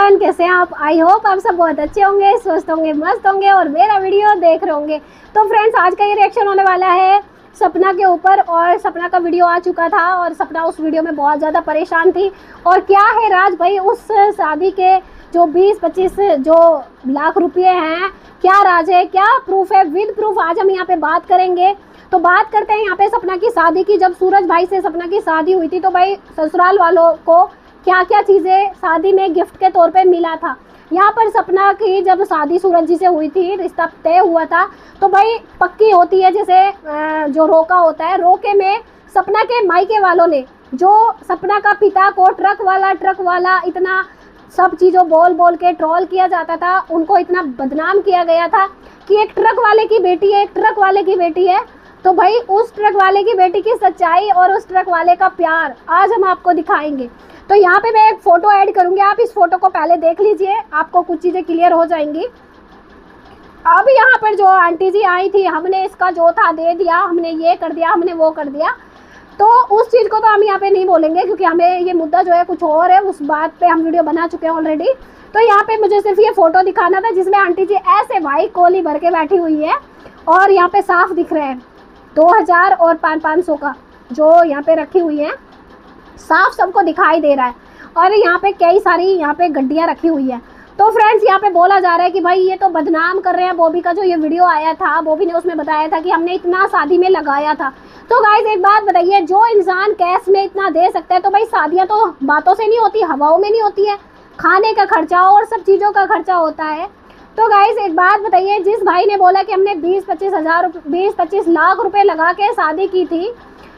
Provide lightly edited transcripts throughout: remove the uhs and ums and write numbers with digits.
Everyone, कैसे हैं आप? आई होप आप सब बहुत अच्छे होंगे, स्वस्थ होंगे, मस्त होंगे और मेरा वीडियो देख रहे होंगे। तो फ्रेंड्स, आज का ये रिएक्शन होने वाला है सपना के ऊपर। और सपना का वीडियो आ चुका था और सपना उस वीडियो में बहुत ज़्यादा परेशान थी। और क्या है राज भाई, उस शादी के जो 20-25 जो लाख रुपये हैं, क्या राज है, क्या प्रूफ है? विद प्रूफ आज हम यहाँ पे बात करेंगे। तो बात करते हैं यहाँ पे सपना की शादी की। जब सूरज भाई से सपना की शादी हुई थी तो भाई ससुराल वालों को क्या क्या चीज़ें शादी में गिफ्ट के तौर पे मिला था। यहाँ पर सपना की जब शादी सूरज जी से हुई थी, रिश्ता तय हुआ था, तो भाई पक्की होती है जैसे जो रोका होता है। रोके में सपना के मायके वालों ने जो सपना का पिता को ट्रक वाला इतना सब चीज़ों बोल बोल के ट्रोल किया जाता था, उनको इतना बदनाम किया गया था कि एक ट्रक वाले की बेटी है, एक ट्रक वाले की बेटी है। तो भाई उस ट्रक वाले की बेटी की सच्चाई और उस ट्रक वाले का प्यार आज हम आपको दिखाएंगे। तो यहाँ पे मैं एक फ़ोटो ऐड करूँगी, आप इस फोटो को पहले देख लीजिए, आपको कुछ चीज़ें क्लियर हो जाएंगी। अब यहाँ पर जो आंटी जी आई थी, हमने इसका जो था दे दिया, हमने ये कर दिया, हमने वो कर दिया। तो उस चीज़ को तो हम यहाँ पे नहीं बोलेंगे क्योंकि हमें ये मुद्दा जो है कुछ और है, उस बात पे हम वीडियो बना चुके हैं ऑलरेडी। तो यहाँ पे मुझे सिर्फ ये फ़ोटो दिखाना था जिसमें आंटी जी ऐसे भाई कोली भर के बैठी हुई है और यहाँ पे साफ दिख रहे हैं 2000 और 500 का जो यहाँ पे रखी हुई है, साफ सबको दिखाई दे रहा है। और यहाँ पे कई सारी यहाँ पे गड्डियाँ रखी हुई है। तो फ्रेंड्स, यहाँ पे बोला जा रहा है कि भाई ये तो बदनाम कर रहे हैं बॉबी का। जो ये वीडियो आया था, बॉबी ने उसमें बताया था कि हमने इतना शादी में लगाया था। तो गाइज एक बात बताइए, जो इंसान कैश में इतना दे सकता है, तो भाई शादियाँ तो बातों से नहीं होती, हवाओं में नहीं होती है, खाने का खर्चा और सब चीज़ों का खर्चा होता है। तो गाइज एक बात बताइए, जिस भाई ने बोला कि हमने 20-25 लाख रुपए लगा के शादी की थी,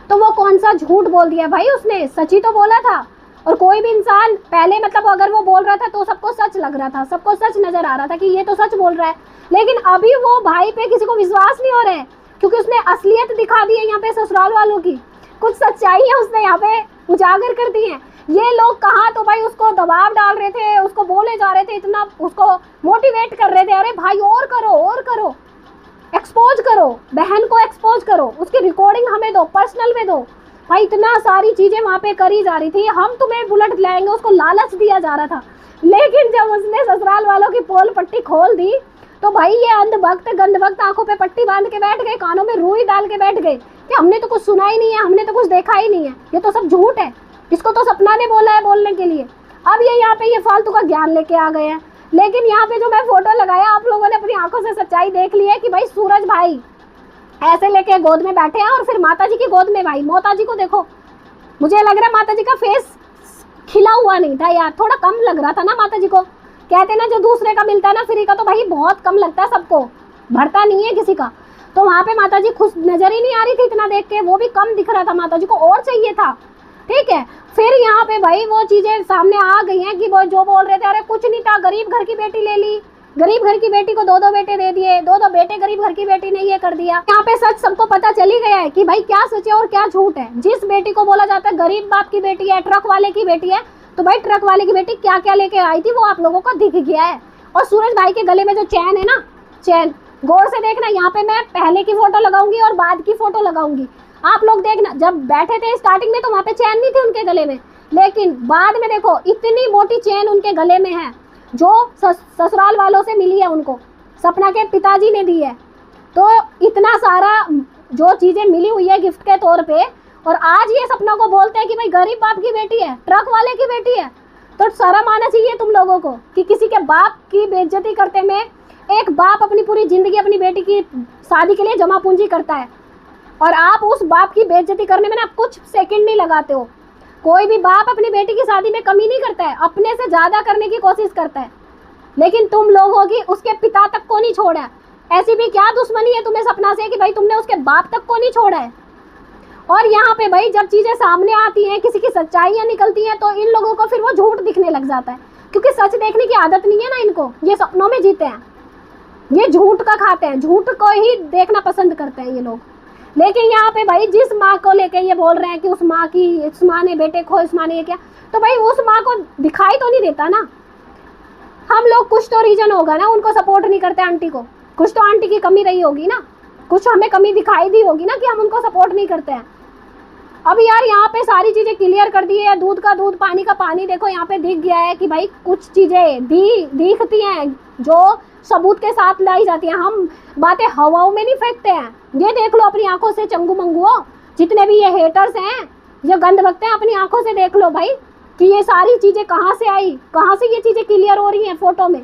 तो वो कौन सा झूठ बोल दिया भाई? उसने सच ही तो बोला था। और कोई भी इंसान पहले मतलब अगर वो बोल रहा था तो सबको सच लग रहा था, सबको सच नजर आ रहा था कि ये तो सच बोल रहा है। लेकिन अभी वो भाई पे किसी को विश्वास नहीं हो रहा है क्योंकि उसने असलियत दिखा दी है। यहाँ पे ससुराल वालों की कुछ सच्चाई है उसने यहाँ पे उजागर कर दी है। ये लोग कहाँ तो भाई उसको दबाव डाल रहे थे, उसको बोले जा रहे थे, इतना उसको मोटिवेट कर रहे थे, अरे भाई और करो, एक्सपोज करो, बहन को एक्सपोज करो, उसकी रिकॉर्डिंग हमें दो, पर्सनल में दो। भाई इतना सारी चीज़ें वहाँ पे करी जा रही थी, हम तुम्हें बुलेट लाएंगे, उसको लालच दिया जा रहा था। लेकिन जब उसने ससुराल वालों की पोल पट्टी खोल दी तो भाई ये अंधभक्त गंधभक्त आंखों पे पट्टी बांध के बैठ गए, कानों में रुई डाल के बैठ गए कि हमने तो कुछ सुना ही नहीं है, हमने तो कुछ देखा ही नहीं है, ये तो सब झूठ है, इसको तो सपना ने बोला है बोलने के लिए। अब ये यहाँ पे ये फालतू का ज्ञान लेके आ गए हैं। लेकिन यहाँ पे जो मैं फोटो लगाया, आप लोगों ने अपनी आंखों से सच्चाई देख ली है कि भाई सूरज भाई ऐसे लेके गोद में बैठे हैं और फिर माता जी की गोद में भाई मोता जी को देखो। मुझे लग रहा है माता जी का फेस खिला हुआ नहीं था यार, थोड़ा कम लग रहा था ना माता जी को। कहते ना जो दूसरे का मिलता है ना फ्री का, तो भाई बहुत कम लगता है सबको, भरता नहीं है किसी का। तो वहाँ पे माता जी खुश नजर ही नहीं आ रही थी इतना देख के, वो भी कम दिख रहा था, माता जी को और चाहिए था। ठीक है, फिर यहाँ पे भाई वो चीज़ें सामने आ गई हैं कि वो जो बोल रहे थे, अरे कुछ नहीं था, गरीब घर की बेटी ले ली, गरीब घर की बेटी को 2 बेटे दे दिए, 2 बेटे गरीब घर की बेटी ने ये कर दिया। यहाँ पे सच सबको पता चल ही गया है कि भाई क्या सच है और क्या झूठ है। जिस बेटी को बोला जाता है गरीब बाप की बेटी है, ट्रक वाले की बेटी है, तो भाई ट्रक वाले की बेटी क्या क्या लेके आई थी वो आप लोगों को दिख गया है। और सूरज भाई के गले में जो चैन है ना, चैन गौर से देखना, यहाँ पे मैं पहले की फोटो लगाऊंगी और बाद की फोटो लगाऊंगी, आप लोग देखना। जब बैठे थे स्टार्टिंग में तो वहाँ पे चैन नहीं थी उनके गले में, लेकिन बाद में देखो इतनी मोटी चैन उनके गले में है जो ससुराल वालों से मिली है, उनको सपना के पिताजी ने दी है। तो इतना सारा जो चीज़ें मिली हुई है गिफ्ट के तौर पे, और आज ये सपना को बोलते हैं कि भाई गरीब बाप की बेटी है, ट्रक वाले की बेटी है। तो शर्म आना चाहिए तुम लोगों को कि किसी के बाप की बेइज्जती करते में। एक बाप अपनी पूरी जिंदगी अपनी बेटी की शादी के लिए जमा पूंजी करता है और आप उस बाप की बेइज्जती करने में ना कुछ सेकंड नहीं लगाते हो। कोई भी बाप अपनी बेटी की शादी में कमी नहीं करता है, अपने से ज़्यादा करने की कोशिश करता है। लेकिन तुम लोगों की उसके पिता तक को नहीं छोड़ा है। ऐसी भी क्या दुश्मनी है तुम्हें सपना से कि भाई तुमने उसके बाप तक को नहीं छोड़ा है। और यहाँ पे भाई जब चीज़ें सामने आती हैं, किसी की सच्चाइयाँ निकलती हैं, तो इन लोगों को फिर वो झूठ दिखने लग जाता है क्योंकि सच देखने की आदत नहीं है ना इनको, ये सपनों में जीते हैं, ये झूठ का खाते हैं, झूठ को ही देखना पसंद करते हैं ये लोग। लेकिन यहाँ पे भाई जिस माँ को लेके ये बोल रहे हैं कि उस माँ ने बेटे खो, इस माँ ने ये क्या, तो भाई उस माँ को दिखाई तो नहीं देता ना। हम लोग कुछ तो रीजन होगा ना, उनको सपोर्ट नहीं करते आंटी को, कुछ तो आंटी की कमी रही होगी ना, कुछ हमें कमी दिखाई दी होगी ना कि हम उनको सपोर्ट नहीं करते हैं। अब यार यहाँ पे सारी चीजें क्लियर कर दी है, दूध का दूध पानी का पानी, देखो यहाँ पे दिख गया है कि भाई कुछ चीजें दिखती हैं जो सबूत के साथ लाई जाती हैं। हम बातें हवाओं में नहीं फेंकते हैं। ये देख लो अपनी आंखों से चंगू मंगुओ, जितने भी ये हेटर्स हैं, ये गंद बकते हैं, अपनी आंखों से देख लो भाई कि ये सारी चीजें कहाँ से आई, कहाँ से ये चीजें क्लियर हो रही हैं फोटो में।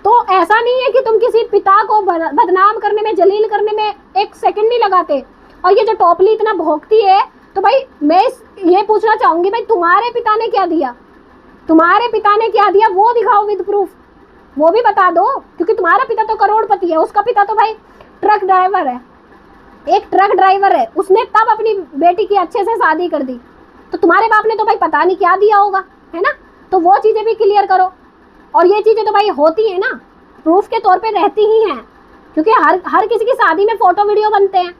तो ऐसा नहीं है कि तुम किसी पिता को बदनाम करने में, जलील करने में एक सेकंड नहीं लगाते। और ये जो टॉपली इतना भोंकती है, तो भाई मैं ये पूछना चाहूंगी, भाई तुम्हारे पिता ने क्या दिया, तुम्हारे पिता ने क्या दिया वो दिखाओ विद प्रूफ, वो भी बता दो। क्योंकि तुम्हारा पिता तो करोड़पति है, उसका पिता तो भाई ट्रक ड्राइवर है, एक ट्रक ड्राइवर है, उसने तब अपनी बेटी की अच्छे से शादी कर दी। तो तुम्हारे बाप ने तो भाई पता नहीं क्या दिया होगा, है ना। तो वो चीजें भी क्लियर करो। और ये चीजें तो भाई होती है ना, प्रूफ के तौर पे रहती ही हैं, क्योंकि हर किसी की शादी में फोटो वीडियो बनते हैं।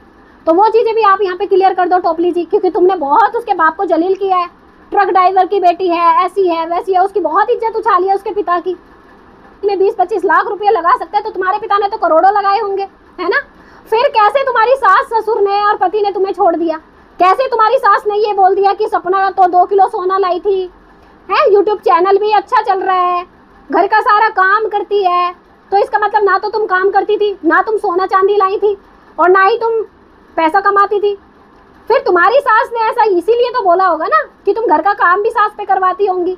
तो वो चीजें भी आप यहाँ पे क्लियर कर दो टॉपली जी, क्योंकि तुमने बहुत उसके बाप को जलील किया है। ट्रक ड्राइवर की बेटी है, ऐसी है वैसी है, उसकी बहुत इज्जत उछाली है उसके पिता की। में 20-25 लाख रुपए लगा सकते हैं, तो तुम्हारे पिता ने तो करोड़ों लगाए होंगे, है ना। फिर कैसे तुम्हारी सास ससुर ने और पति ने तुम्हें छोड़ दिया? कैसे तुम्हारी सास ने ये बोल दिया कि सपना तो 2 किलो सोना लाई थी, है, यूट्यूब चैनल भी अच्छा चल रहा है, घर का सारा काम करती है, तो इसका मतलब ना तो तुम काम करती थी, ना तुम सोना चांदी लाई थी, और ना ही तुम पैसा कमाती थी। फिर तुम्हारी सास ने ऐसा इसीलिए तो बोला होगा ना कि तुम घर का काम भी सास पे करवाती होंगी।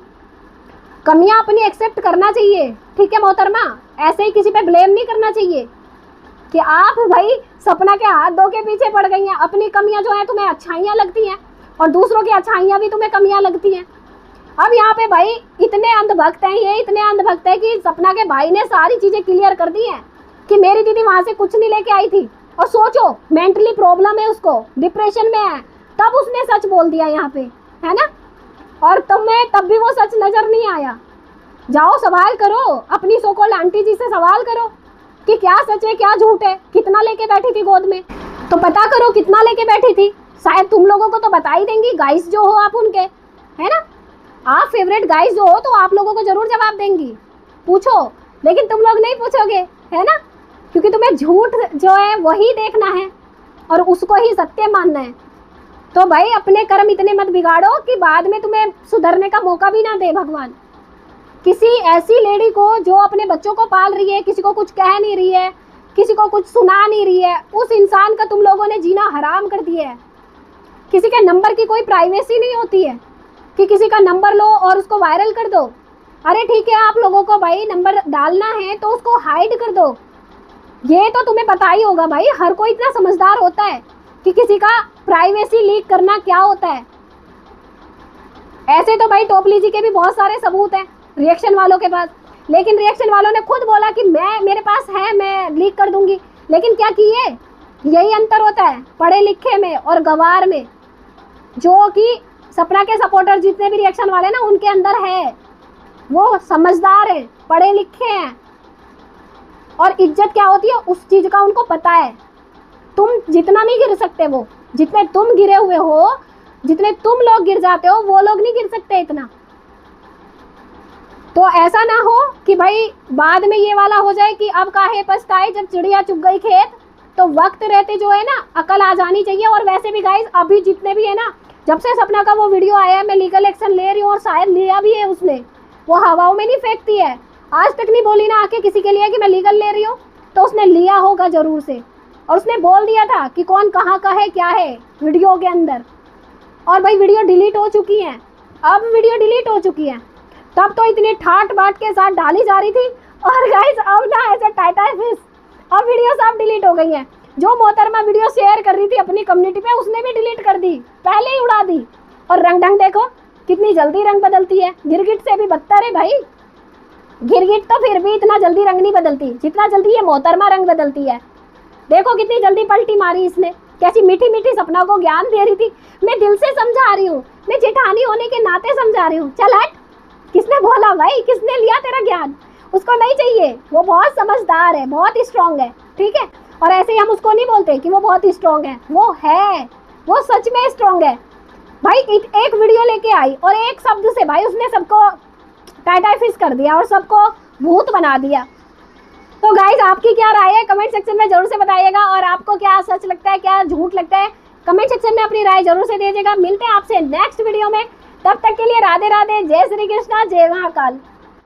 कमियां अपनी एक्सेप्ट करना चाहिए, ठीक है मोहतरमा, ऐसे ही किसी पे ब्लेम नहीं करना चाहिए कि आप भाई सपना के हाथ धो के पीछे पड़ गई हैं। अपनी कमियां जो है तुम्हें अच्छाइयां लगती हैं, और दूसरों की अच्छाइयां भी तुम्हें कमियां लगती हैं। अब यहाँ पे भाई इतने अंधभक्त हैं, ये इतने अंधभक्त है कि सपना के भाई ने सारी चीजें क्लियर कर दी हैं कि मेरी दीदी वहां से कुछ नहीं लेके आई थी, और सोचो मेंटली प्रॉब्लम है उसको, डिप्रेशन में है, तब उसने सच बोल दिया यहाँ पे, है ना। और तुम्हें तब भी वो सच नजर नहीं आया। जाओ सवाल करो, अपनी सोकॉल्ड आंटी जी से सवाल करो कि क्या सच है क्या झूठ है, कितना लेके बैठी थी गोद में, तो पता करो कितना लेके बैठी थी। शायद तुम लोगों को तो बता ही देंगी, गाइस जो हो आप उनके, है ना, आप फेवरेट गाइस जो हो, तो आप लोगों को जरूर जवाब देंगी, पूछो। लेकिन तुम लोग नहीं पूछोगे, है ना, क्योंकि तुम्हें झूठ जो है वही देखना है और उसको ही सत्य मानना है। तो भाई अपने कर्म इतने मत बिगाड़ो कि बाद में तुम्हें सुधरने का मौका भी ना दे भगवान। किसी ऐसी लेडी को जो अपने बच्चों को पाल रही है, किसी को कुछ कह नहीं रही है, किसी को कुछ सुना नहीं रही है, उस इंसान का तुम लोगों ने जीना हराम कर दिया है। किसी के नंबर की कोई प्राइवेसी नहीं होती है कि किसी का नंबर लो और उसको वायरल कर दो। अरे ठीक है, आप लोगों को भाई नंबर डालना है तो उसको हाइड कर दो, ये तो तुम्हें पता ही होगा भाई। हर कोई इतना समझदार होता है कि किसी का प्राइवेसी लीक करना क्या होता है। ऐसे तो भाई टॉपली जी के भी बहुत सारे सबूत हैं रिएक्शन वालों के पास, लेकिन रिएक्शन वालों ने खुद बोला कि मेरे पास है, मैं लीक कर दूंगी। लेकिन क्या किए? यही अंतर होता है पढ़े लिखे में और गवार में, जो कि सपना के सपोर्टर जितने भी रिएक्शन वाले ना उनके अंदर है। वो समझदार है, पढ़े लिखे हैं, और इज्जत क्या होती है उस चीज का उनको पता है। तुम जितना नहीं गिर सकते, वो जितने तुम गिरे हुए हो, जितने तुम लोग गिर जाते हो, वो लोग नहीं गिर सकते इतना। तो ऐसा ना हो कि भाई बाद में ये वाला हो जाए कि अब काहे पछताए जब चिड़िया चुग गई खेत। तो वक्त रहते जो है ना अकल आ जानी चाहिए। और वैसे भी गाइस अभी जितने भी है ना, जब से सपना का वो वीडियो आया है, मैं लीगल एक्शन ले रही हूँ, और शायद लिया भी है उसने, वो हवाओं में नहीं फेंकती है। आज तक नहीं बोली ना आके किसी के लिए कि मैं लीगल ले रही हूँ, तो उसने लिया होगा जरूर से। और उसने बोल दिया था कि कौन कहाँ का है क्या है वीडियो के अंदर। और भाई वीडियो डिलीट हो चुकी है, अब वीडियो डिलीट हो चुकी है। तब तो इतनी ठाट बाट के साथ डाली जा रही थी, और गाइस अब ना ऐसे टाइटा फिश, अब वीडियो सब डिलीट हो गई है। जो मोहतरमा वीडियो शेयर कर रही थी अपनी कम्युनिटी पे, उसने भी डिलीट कर दी, पहले ही उड़ा दी। और रंग ढंग देखो कितनी जल्दी रंग बदलती है, गिरगिट से भी बदतर है भाई। गिरगिट तो फिर भी इतना जल्दी रंग नहीं बदलती जितना जल्दी ये मोहतरमा रंग बदलती है। देखो कितनी जल्दी पलटी मारी इसने, कैसी मीठी मीठी सपना को ज्ञान दे रही थी। मैं दिल से समझा रही हूँ, मैं जेठानी होने के नाते समझा रही हूँ। चल हट, किसने बोला भाई, किसने लिया तेरा ज्ञान? उसको नहीं चाहिए, वो बहुत समझदार है, बहुत स्ट्रांग है, ठीक है। और ऐसे ही हम उसको नहीं बोलते कि वो बहुत स्ट्रांग है, वो है, वो सच में स्ट्रांग है भाई। एक वीडियो लेके आई और एक शब्द से भाई उसने सबको टाइटाई फिश कर दिया और सबको भूत बना दिया। तो गाइज आपकी क्या राय है कमेंट सेक्शन में जरूर से बताइएगा। और आपको क्या सच लगता है, क्या झूठ लगता है, कमेंट सेक्शन में अपनी राय जरूर से दीजिएगा। मिलते हैं आपसे नेक्स्ट वीडियो में, तब तक के लिए राधे राधे, जय श्री कृष्णा, जय महाकाल।